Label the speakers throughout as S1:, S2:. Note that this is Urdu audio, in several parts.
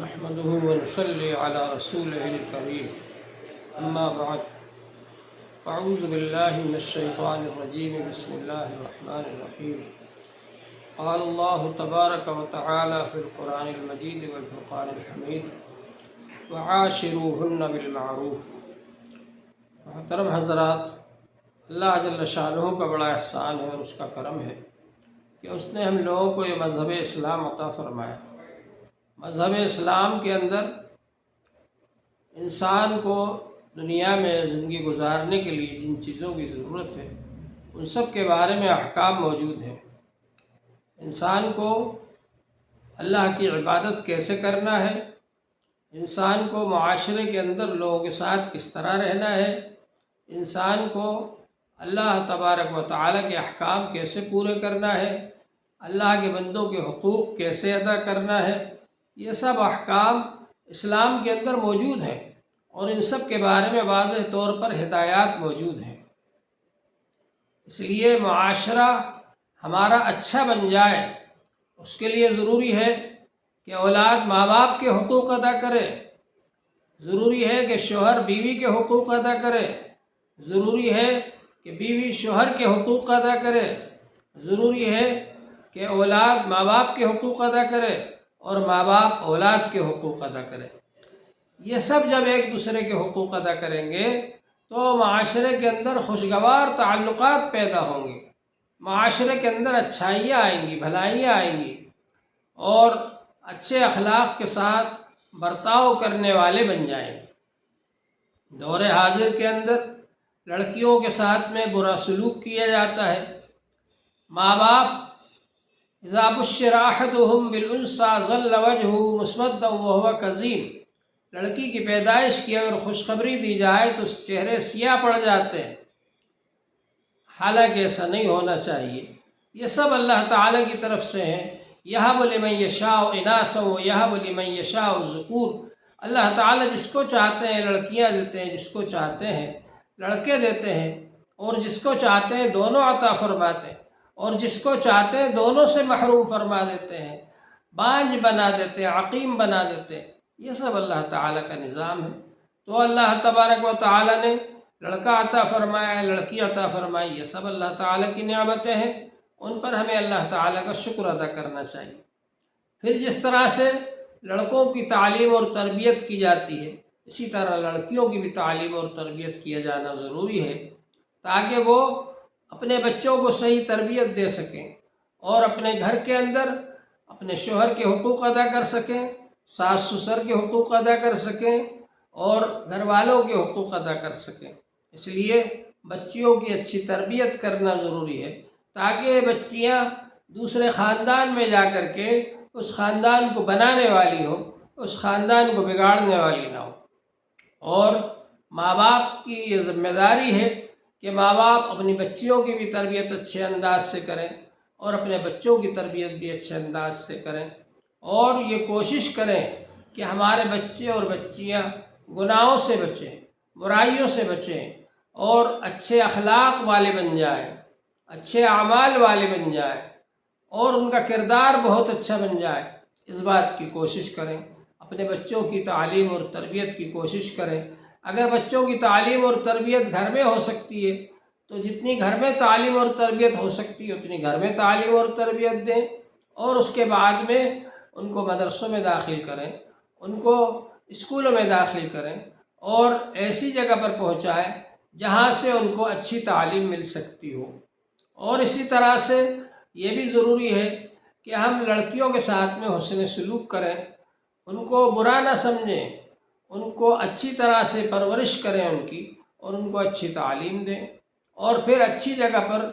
S1: نحمده ونصلي على رسوله الكريم اما بعد اعوذ بالله من الشيطان الرجيم بسم الله الرحمن الرحيم قال الله تبارك وتعالى في القرآن المجيد والفرقان الحميد وعاشروهن بالمعروف۔ محترم حضرات، اللہ جل شانہ کا بڑا احسان ہے اور اس کا کرم ہے کہ اس نے ہم لوگوں کو یہ مذہب اسلام عطا فرمایا۔ مذہب اسلام کے اندر انسان کو دنیا میں زندگی گزارنے کے لیے جن چیزوں کی ضرورت ہے ان سب کے بارے میں احکام موجود ہیں۔ انسان کو اللہ کی عبادت کیسے کرنا ہے، انسان کو معاشرے کے اندر لوگوں کے ساتھ کس طرح رہنا ہے، انسان کو اللہ تبارک و تعالیٰ کے احکام کیسے پورے کرنا ہے، اللہ کے بندوں کے حقوق کیسے ادا کرنا ہے، یہ سب احکام اسلام کے اندر موجود ہیں اور ان سب کے بارے میں واضح طور پر ہدایات موجود ہیں۔ اس لیے معاشرہ ہمارا اچھا بن جائے اس کے لیے ضروری ہے کہ اولاد ماں باپ کے حقوق ادا کرے، ضروری ہے کہ شوہر بیوی کے حقوق ادا کرے، ضروری ہے کہ بیوی شوہر کے حقوق ادا کرے، ضروری ہے کہ اولاد ماں باپ کے حقوق ادا کرے اور ماں باپ اولاد کے حقوق ادا کرے۔ یہ سب جب ایک دوسرے کے حقوق ادا کریں گے تو معاشرے کے اندر خوشگوار تعلقات پیدا ہوں گے، معاشرے کے اندر اچھائیاں آئیں گی، بھلائیاں آئیں گی اور اچھے اخلاق کے ساتھ برتاؤ کرنے والے بن جائیں گے۔ دور حاضر کے اندر لڑکیوں کے ساتھ میں برا سلوک کیا جاتا ہے۔ ماں باپ اذا بشر احدهم بالانثى ظل وجهه مسودا وهو كظيم، لڑکی کی پیدائش کی اگر خوشخبری دی جائے تو اس چہرے سیاہ پڑ جاتے ہیں، حالانکہ ایسا نہیں ہونا چاہیے۔ یہ سب اللہ تعالیٰ کی طرف سے ہیں۔ یہب لمن یشاء اناثا ویہب لمن یشاء الذکور، اللہ تعالیٰ جس کو چاہتے ہیں لڑکیاں دیتے ہیں، جس کو چاہتے ہیں لڑکے دیتے ہیں، اور جس کو چاہتے ہیں دونوں عطا فرماتے ہیں، اور جس کو چاہتے ہیں دونوں سے محروم فرما دیتے ہیں، بانجھ بنا دیتے ہیں، عقیم بنا دیتے ہیں۔ یہ سب اللہ تعالیٰ کا نظام ہے۔ تو اللہ تبارک و تعالیٰ نے لڑکا عطا فرمایا، لڑکی عطا فرمائی، یہ سب اللہ تعالیٰ کی نعمتیں ہیں، ان پر ہمیں اللہ تعالیٰ کا شکر ادا کرنا چاہیے۔ پھر جس طرح سے لڑکوں کی تعلیم اور تربیت کی جاتی ہے، اسی طرح لڑکیوں کی بھی تعلیم اور تربیت کیا جانا ضروری ہے تاکہ وہ اپنے بچوں کو صحیح تربیت دے سکیں اور اپنے گھر کے اندر اپنے شوہر کے حقوق ادا کر سکیں، ساس سسر کے حقوق ادا کر سکیں اور گھر والوں کے حقوق ادا کر سکیں۔ اس لیے بچیوں کی اچھی تربیت کرنا ضروری ہے تاکہ بچیاں دوسرے خاندان میں جا کر کے اس خاندان کو بنانے والی ہوں، اس خاندان کو بگاڑنے والی نہ ہو۔ اور ماں باپ کی یہ ذمہ داری ہے کہ ماں باپ اپنی بچیوں کی بھی تربیت اچھے انداز سے کریں اور اپنے بچوں کی تربیت بھی اچھے انداز سے کریں، اور یہ کوشش کریں کہ ہمارے بچے اور بچیاں گناہوں سے بچیں، برائیوں سے بچیں اور اچھے اخلاق والے بن جائیں، اچھے اعمال والے بن جائیں اور ان کا کردار بہت اچھا بن جائے۔ اس بات کی کوشش کریں، اپنے بچوں کی تعلیم اور تربیت کی کوشش کریں۔ اگر بچوں کی تعلیم اور تربیت گھر میں ہو سکتی ہے تو جتنی گھر میں تعلیم اور تربیت ہو سکتی ہے اتنی گھر میں تعلیم اور تربیت دیں، اور اس کے بعد میں ان کو مدرسوں میں داخل کریں، ان کو اسکولوں میں داخل کریں اور ایسی جگہ پر پہنچائیں جہاں سے ان کو اچھی تعلیم مل سکتی ہو۔ اور اسی طرح سے یہ بھی ضروری ہے کہ ہم لڑکیوں کے ساتھ میں حسن سلوک کریں، ان کو برا نہ سمجھیں، ان کو اچھی طرح سے پرورش کریں ان کی، اور ان کو اچھی تعلیم دیں اور پھر اچھی جگہ پر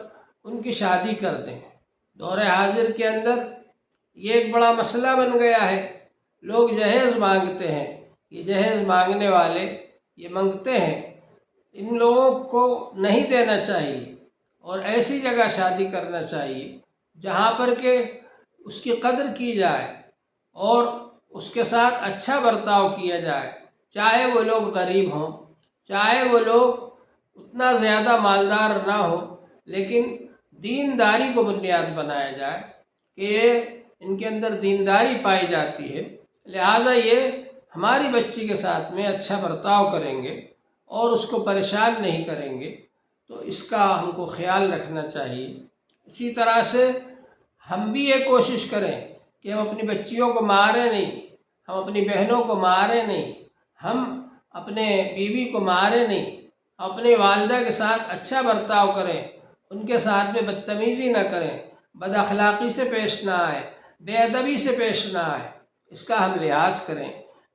S1: ان کی شادی کر دیں۔ دور حاضر کے اندر یہ ایک بڑا مسئلہ بن گیا ہے، لوگ جہیز مانگتے ہیں، یہ جہیز مانگنے والے یہ منگتے ہیں، ان لوگوں کو نہیں دینا چاہیے اور ایسی جگہ شادی کرنا چاہیے جہاں پر کہ اس کی قدر کی جائے اور اس کے ساتھ اچھا برتاؤ کیا جائے، چاہے وہ لوگ غریب ہوں، چاہے وہ لوگ اتنا زیادہ مالدار نہ ہوں، لیکن دینداری کو بنیاد بنایا جائے کہ ان کے اندر دینداری پائی جاتی ہے، لہٰذا یہ ہماری بچی کے ساتھ میں اچھا برتاؤ کریں گے اور اس کو پریشان نہیں کریں گے تو اس کا ہم کو خیال رکھنا چاہیے۔ اسی طرح سے ہم بھی یہ کوشش کریں کہ ہم اپنی بچیوں کو ماریں نہیں، ہم اپنی بہنوں کو ماریں نہیں، ہم اپنے بیوی کو ماریں نہیں، اپنی والدہ کے ساتھ اچھا برتاؤ کریں، ان کے ساتھ میں بدتمیزی نہ کریں، بد اخلاقی سے پیش نہ آئے، بے ادبی سے پیش نہ آئے، اس کا ہم لحاظ کریں۔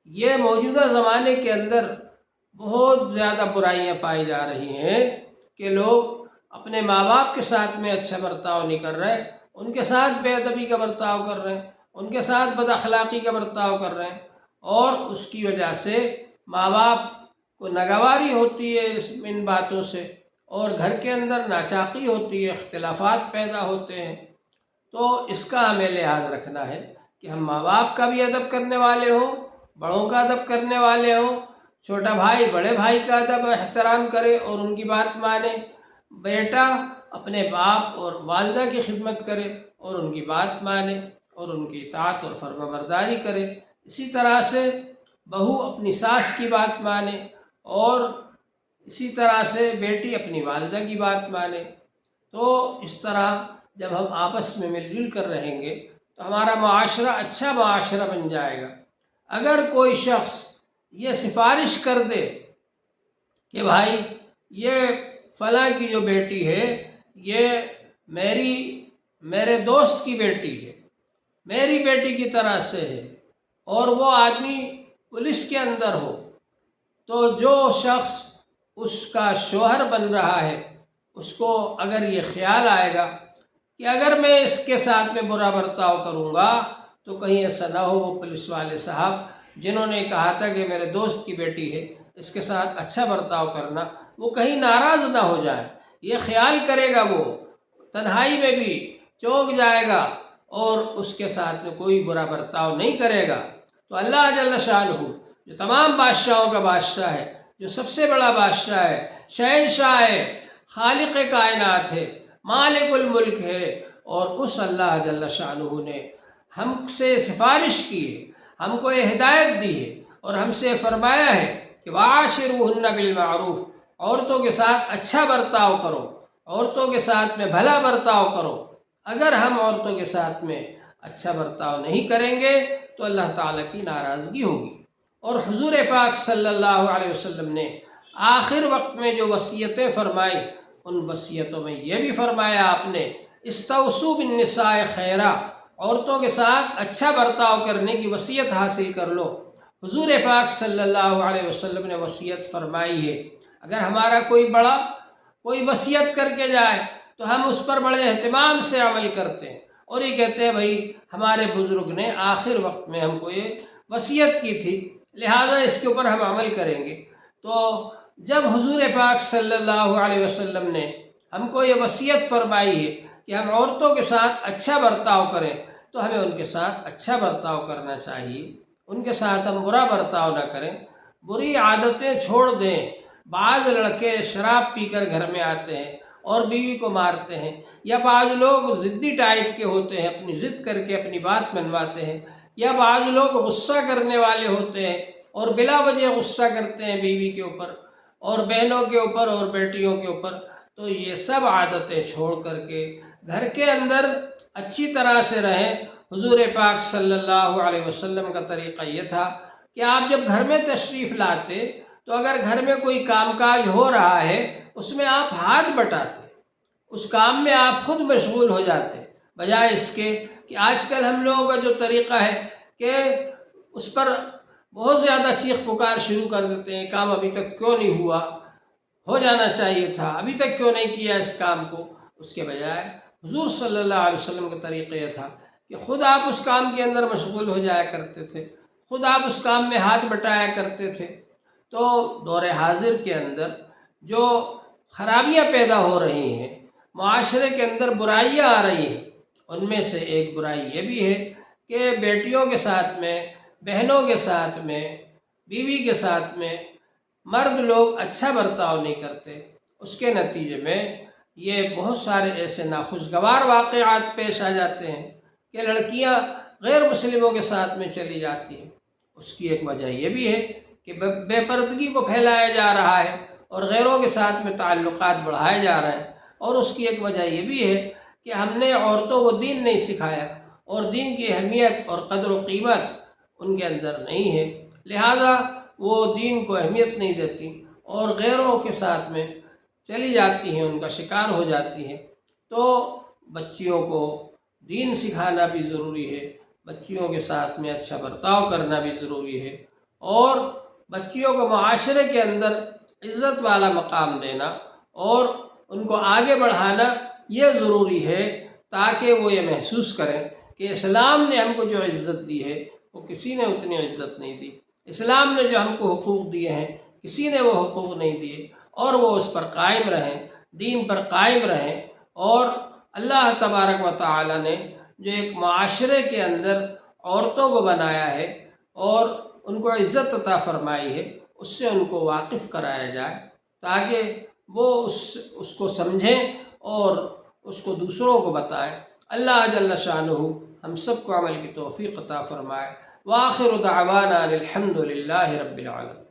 S1: یہ موجودہ زمانے کے اندر بہت زیادہ برائیاں پائی جا رہی ہیں کہ لوگ اپنے ماں باپ کے ساتھ میں اچھا برتاؤ نہیں کر رہے، ان کے ساتھ بے ادبی کا برتاؤ کر رہے ہیں، ان کے ساتھ بد اخلاقی کا برتاؤ کر رہے ہیں، اور اس کی وجہ سے ماں باپ کو ناگواری ہوتی ہے ان باتوں سے، اور گھر کے اندر ناچاقی ہوتی ہے، اختلافات پیدا ہوتے ہیں۔ تو اس کا ہمیں لحاظ رکھنا ہے کہ ہم ماں باپ کا بھی ادب کرنے والے ہوں، بڑوں کا ادب کرنے والے ہوں، چھوٹا بھائی بڑے بھائی کا ادب احترام کرے اور ان کی بات مانے، بیٹا اپنے باپ اور والدہ کی خدمت کرے اور ان کی بات مانے اور ان کی اطاعت اور فرما برداری کرے۔ اسی طرح سے بہو اپنی ساس کی بات مانے، اور اسی طرح سے بیٹی اپنی والدہ کی بات مانے۔ تو اس طرح جب ہم آپس میں مل جل کر رہیں گے تو ہمارا معاشرہ اچھا معاشرہ بن جائے گا۔ اگر کوئی شخص یہ سفارش کر دے کہ بھائی یہ فلاں کی جو بیٹی ہے یہ میرے دوست کی بیٹی ہے، میری بیٹی کی طرح سے ہے، اور وہ آدمی پولیس کے اندر ہو، تو جو شخص اس کا شوہر بن رہا ہے اس کو اگر یہ خیال آئے گا کہ اگر میں اس کے ساتھ میں برا برتاؤ کروں گا تو کہیں ایسا نہ ہو وہ پولیس والے صاحب جنہوں نے کہا تھا کہ میرے دوست کی بیٹی ہے اس کے ساتھ اچھا برتاؤ کرنا، وہ کہیں ناراض نہ ہو جائے، یہ خیال کرے گا، وہ تنہائی میں بھی چونک جائے گا اور اس کے ساتھ میں کوئی برا برتاؤ نہیں کرے گا۔ تو اللہ جل شانہ جو تمام بادشاہوں کا بادشاہ ہے، جو سب سے بڑا بادشاہ ہے، شہنشاہ ہے، خالق کائنات ہے، مالک الملک ہے، اور اس اللہ جل شانہ نے ہم سے سفارش کی ہے، ہم کو یہ ہدایت دی ہے اور ہم سے فرمایا ہے کہ وَعَاشِرُوهُنَّ بِالْمَعْرُوفِ، عورتوں کے ساتھ اچھا برتاؤ کرو، عورتوں کے ساتھ میں بھلا برتاؤ کرو۔ اگر ہم عورتوں کے ساتھ میں اچھا برتاؤ نہیں کریں گے تو اللہ تعالیٰ کی ناراضگی ہوگی۔ اور حضور پاک صلی اللہ علیہ وسلم نے آخر وقت میں جو وصیتیں فرمائی، ان وصیتوں میں یہ بھی فرمایا آپ نے استوصوا بالنساء خیرا، عورتوں کے ساتھ اچھا برتاؤ کرنے کی وصیت حاصل کر لو۔ حضور پاک صلی اللہ علیہ وسلم نے وصیت فرمائی ہے، اگر ہمارا کوئی بڑا کوئی وصیت کر کے جائے تو ہم اس پر بڑے اہتمام سے عمل کرتے ہیں، اور یہ کہتے ہیں بھائی ہمارے بزرگ نے آخر وقت میں ہم کو یہ وصیت کی تھی لہٰذا اس کے اوپر ہم عمل کریں گے۔ تو جب حضور پاک صلی اللہ علیہ وسلم نے ہم کو یہ وصیت فرمائی ہے کہ ہم عورتوں کے ساتھ اچھا برتاؤ کریں تو ہمیں ان کے ساتھ اچھا برتاؤ کرنا چاہیے، ان کے ساتھ ہم برا برتاؤ نہ کریں، بری عادتیں چھوڑ دیں۔ بعض لڑکے شراب پی کر گھر میں آتے ہیں اور بیوی کو مارتے ہیں، یا بعض لوگ ضدی ٹائپ کے ہوتے ہیں، اپنی ضد کر کے اپنی بات منواتے ہیں، یا بعض لوگ غصہ کرنے والے ہوتے ہیں اور بلا وجہ غصہ کرتے ہیں بیوی کے اوپر اور بہنوں کے اوپر اور بیٹیوں کے اوپر۔ تو یہ سب عادتیں چھوڑ کر کے گھر کے اندر اچھی طرح سے رہیں۔ حضور پاک صلی اللہ علیہ وسلم کا طریقہ یہ تھا کہ آپ جب گھر میں تشریف لاتے تو اگر گھر میں کوئی کام کاج ہو رہا ہے اس میں آپ ہاتھ بٹاتے، اس کام میں آپ خود مشغول ہو جاتے، بجائے اس کے کہ آج کل ہم لوگوں کا جو طریقہ ہے کہ اس پر بہت زیادہ چیخ پکار شروع کر دیتے ہیں، کام ابھی تک کیوں نہیں ہوا، ہو جانا چاہیے تھا، ابھی تک کیوں نہیں کیا اس کام کو۔ اس کے بجائے حضور صلی اللہ علیہ وسلم کا طریقہ یہ تھا کہ خود آپ اس کام کے اندر مشغول ہو جایا کرتے تھے، خود آپ اس کام میں ہاتھ بٹایا کرتے تھے۔ تو دور حاضر کے اندر جو خرابیاں پیدا ہو رہی ہیں، معاشرے کے اندر برائیاں آ رہی ہیں، ان میں سے ایک برائی یہ بھی ہے کہ بیٹیوں کے ساتھ میں، بہنوں کے ساتھ میں، بیوی کے ساتھ میں مرد لوگ اچھا برتاؤ نہیں کرتے۔ اس کے نتیجے میں یہ بہت سارے ایسے ناخوشگوار واقعات پیش آ جاتے ہیں کہ لڑکیاں غیر مسلموں کے ساتھ میں چلی جاتی ہیں، اس کی ایک وجہ یہ بھی ہے کہ بے پردگی کو پھیلایا جا رہا ہے اور غیروں کے ساتھ میں تعلقات بڑھائے جا رہے ہیں، اور اس کی ایک وجہ یہ بھی ہے کہ ہم نے عورتوں کو دین نہیں سکھایا اور دین کی اہمیت اور قدر و قیمت ان کے اندر نہیں ہے، لہذا وہ دین کو اہمیت نہیں دیتی اور غیروں کے ساتھ میں چلی جاتی ہیں، ان کا شکار ہو جاتی ہیں۔ تو بچیوں کو دین سکھانا بھی ضروری ہے، بچیوں کے ساتھ میں اچھا برتاؤ کرنا بھی ضروری ہے، اور بچیوں کو معاشرے کے اندر عزت والا مقام دینا اور ان کو آگے بڑھانا یہ ضروری ہے، تاکہ وہ یہ محسوس کریں کہ اسلام نے ہم کو جو عزت دی ہے وہ کسی نے اتنی عزت نہیں دی، اسلام نے جو ہم کو حقوق دیے ہیں کسی نے وہ حقوق نہیں دیے، اور وہ اس پر قائم رہیں، دین پر قائم رہیں۔ اور اللہ تبارک و تعالی نے جو ایک معاشرے کے اندر عورتوں کو بنایا ہے اور ان کو عزت عطا فرمائی ہے، اس سے ان کو واقف کرایا جائے تاکہ وہ اس کو سمجھیں اور اس کو دوسروں کو بتائیں۔ اللہ جل شانہ ہم سب کو عمل کی توفیق عطا فرمائے۔ وآخر دعوانا الحمد للہ رب العالمین۔